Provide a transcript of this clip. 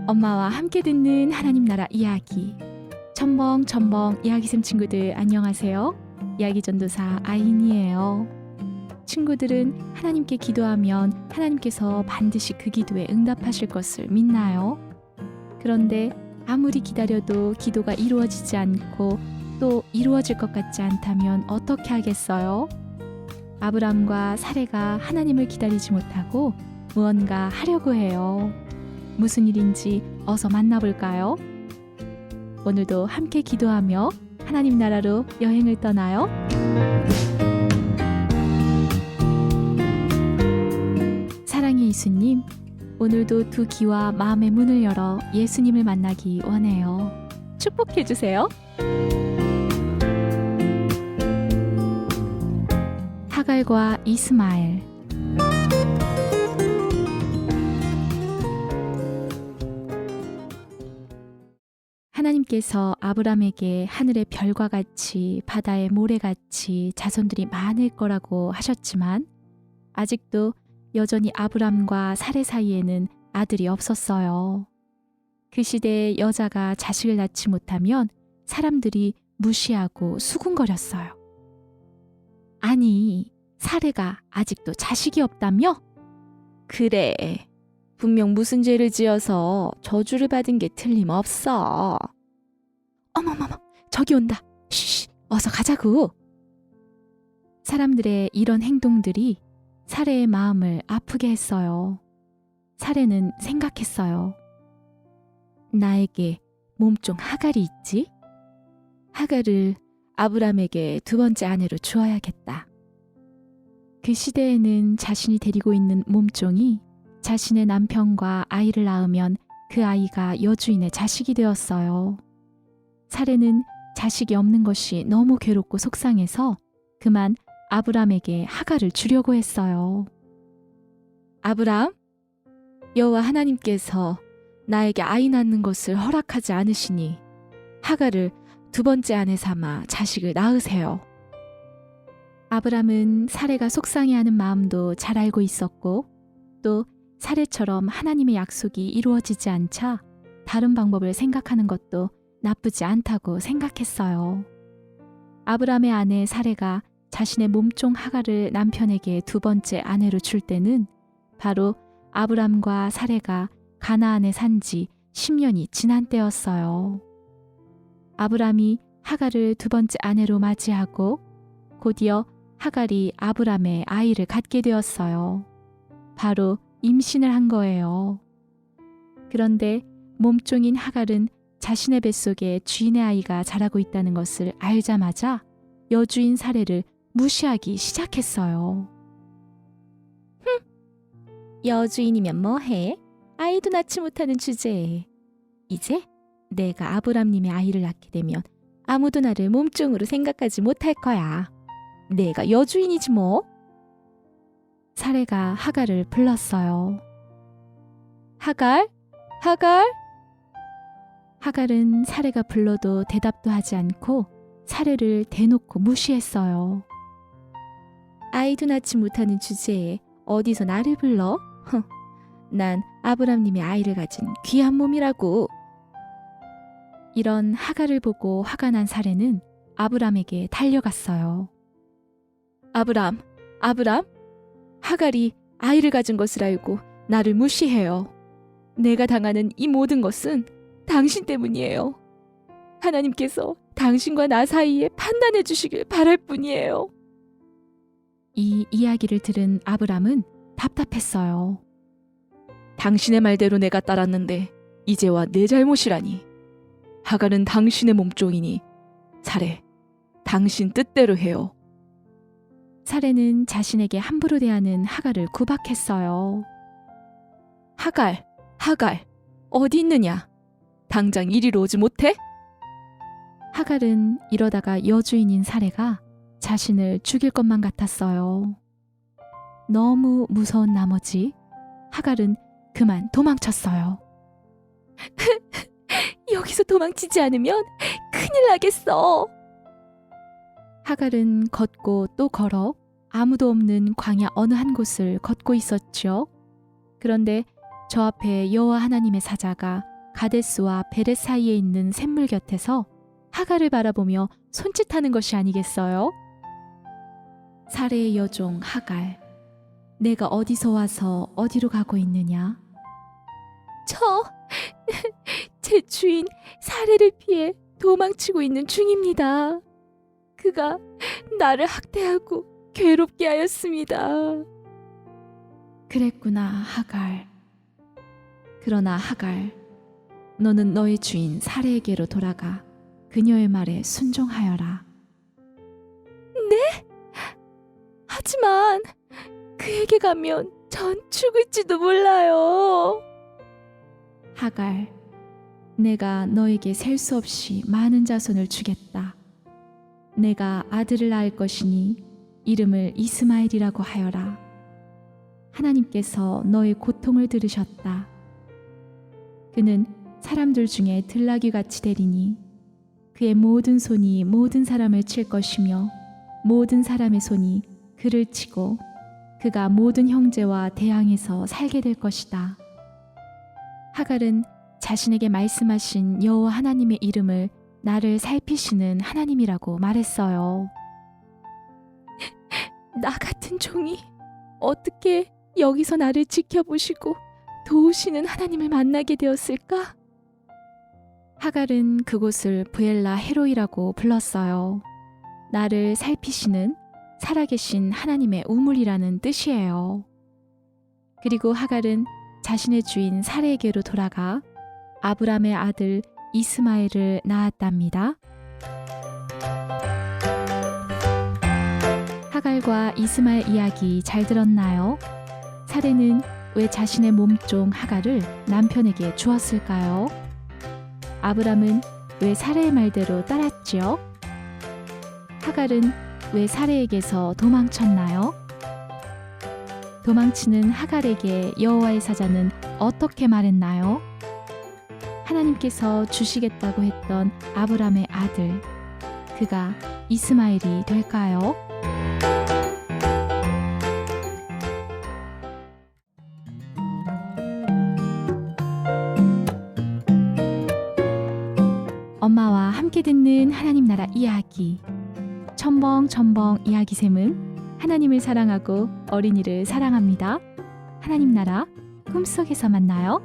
엄마와 함께 듣는 하나님 나라 이야기. 첨벙첨벙 이야기샘 친구들 안녕하세요. 이야기 전도사 아인이에요. 친구들은 하나님께 기도하면 하나님께서 반드시 그 기도에 응답하실 것을 믿나요? 그런데 아무리 기다려도 기도가 이루어지지 않고 또 이루어질 것 같지 않다면 어떻게 하겠어요? 아브람과 사레가 하나님을 기다리지 못하고 무언가 하려고 해요. 무슨 일인지 어서 만나볼까요? 오늘도 함께 기도하며 하나님 나라로 여행을 떠나요. 사랑의 예수님, 오늘도 두 귀와 마음의 문을 열어 예수님을 만나기 원해요. 축복해 주세요. 하갈과 이스마엘. 하나님께서 아브람에게 하늘의 별과 같이 바다의 모래같이 자손들이 많을 거라고 하셨지만 아직도 여전히 아브람과 사레 사이에는 아들이 없었어요. 그 시대에 여자가 자식을 낳지 못하면 사람들이 무시하고 수군거렸어요. 아니, 사레가 아직도 자식이 없다며? 그래, 분명 무슨 죄를 지어서 저주를 받은 게 틀림없어. 어머머머, 저기 온다. 쉬쉬, 어서 가자고. 사람들의 이런 행동들이 사레의 마음을 아프게 했어요. 사레는 생각했어요. 나에게 몸종 하갈이 있지? 하갈을 아브람에게 두 번째 아내로 주어야겠다. 그 시대에는 자신이 데리고 있는 몸종이 자신의 남편과 아이를 낳으면 그 아이가 여주인의 자식이 되었어요. 사레는 자식이 없는 것이 너무 괴롭고 속상해서 그만 아브람에게 하갈을 주려고 했어요. 아브람, 여호와 하나님께서 나에게 아이 낳는 것을 허락하지 않으시니 하갈을 두 번째 아내 삼아 자식을 낳으세요. 아브람은 사레가 속상해하는 마음도 잘 알고 있었고 또 사레처럼 하나님의 약속이 이루어지지 않자 다른 방법을 생각하는 것도 나쁘지 않다고 생각했어요. 아브람의 아내 사레가 자신의 몸종 하갈을 남편에게 두 번째 아내로 줄 때는 바로 아브람과 사레가 가나안에 산 지 10년이 지난 때였어요. 아브람이 하갈을 두 번째 아내로 맞이하고 곧이어 하갈이 아브람의 아이를 갖게 되었어요. 바로 임신을 한 거예요. 그런데 몸종인 하갈은 자신의 뱃속에 주인의 아이가 자라고 있다는 것을 알자마자 여주인 사레를 무시하기 시작했어요. 여주인이면 뭐해? 아이도 낳지 못하는 주제에. 이제 내가 아브람님의 아이를 낳게 되면 아무도 나를 몸종으로 생각하지 못할 거야. 내가 여주인이지 뭐. 사레가 하갈을 불렀어요. 하갈? 하갈? 하갈은 사레가 불러도 대답도 하지 않고 사레를 대놓고 무시했어요. 아이도 낳지 못하는 주제에 어디서 나를 불러? 난 아브람님의 아이를 가진 귀한 몸이라고. 이런 하갈을 보고 화가 난 사레는 아브람에게 달려갔어요. 아브람, 하갈이 아이를 가진 것을 알고 나를 무시해요. 내가 당하는 이 모든 것은 당신 때문이에요. 하나님께서 당신과 나 사이에 판단해 주시길 바랄 뿐이에요. 이 이야기를 들은 아브람은 답답했어요. 당신의 말대로 내가 따랐는데 이제와 내 잘못이라니. 하갈은 당신의 몸종이니 사레, 당신 뜻대로 해요. 사레는 자신에게 함부로 대하는 하갈을 구박했어요. 하갈, 어디 있느냐? 당장 이리로 오지 못해? 하갈은 이러다가 여주인인 사레가 자신을 죽일 것만 같았어요. 너무 무서운 나머지 하갈은 그만 도망쳤어요. 여기서 도망치지 않으면 큰일 나겠어. 하갈은 걷고 또 걸어 아무도 없는 광야 어느 한 곳을 걷고 있었죠. 그런데 저 앞에 여호와 하나님의 사자가 가데스와 베렛 사이에 있는 샘물 곁에서 하갈을 바라보며 손짓하는 것이 아니겠어요? 사레의 여종 하갈, 내가 어디서 와서 어디로 가고 있느냐? 제 주인 사레를 피해 도망치고 있는 중입니다. 그가 나를 학대하고 괴롭게 하였습니다. 그랬구나, 하갈. 그러나 하갈, 너는 너의 주인 사레에게로 돌아가 그녀의 말에 순종하여라. 네? 하지만 그에게 가면 전 죽을지도 몰라요. 하갈, 내가 너에게 셀 수 없이 많은 자손을 주겠다. 내가 아들을 낳을 것이니 이름을 이스마엘이라고 하여라. 하나님께서 너의 고통을 들으셨다. 그는 사람들 중에 들나귀 같이 되리니 그의 모든 손이 모든 사람을 칠 것이며 모든 사람의 손이 그를 치고 그가 모든 형제와 대항해서 살게 될 것이다. 하갈은 자신에게 말씀하신 여호와 하나님의 이름을 나를 살피시는 하나님이라고 말했어요. 나 같은 종이 어떻게 여기서 나를 지켜보시고 도우시는 하나님을 만나게 되었을까? 하갈은 그곳을 부엘라 헤로이라고 불렀어요. 나를 살피시는 살아계신 하나님의 우물이라는 뜻이에요. 그리고 하갈은 자신의 주인 사레에게로 돌아가 아브람의 아들 이스마엘을 낳았답니다. 하갈과 이스마엘 이야기 잘 들었나요? 사레는 왜 자신의 몸종 하갈을 남편에게 주었을까요? 아브람은 왜 사레의 말대로 따랐지요? 하갈은 왜 사레에게서 도망쳤나요? 도망치는 하갈에게 여호와의 사자는 어떻게 말했나요? 하나님께서 주시겠다고 했던 아브람의 아들, 그가 이스마엘이 될까요? 엄마와 함께 듣는 하나님 나라 이야기. 첨벙첨벙 이야기샘은 하나님을 사랑하고 어린이를 사랑합니다. 하나님 나라 꿈속에서 만나요.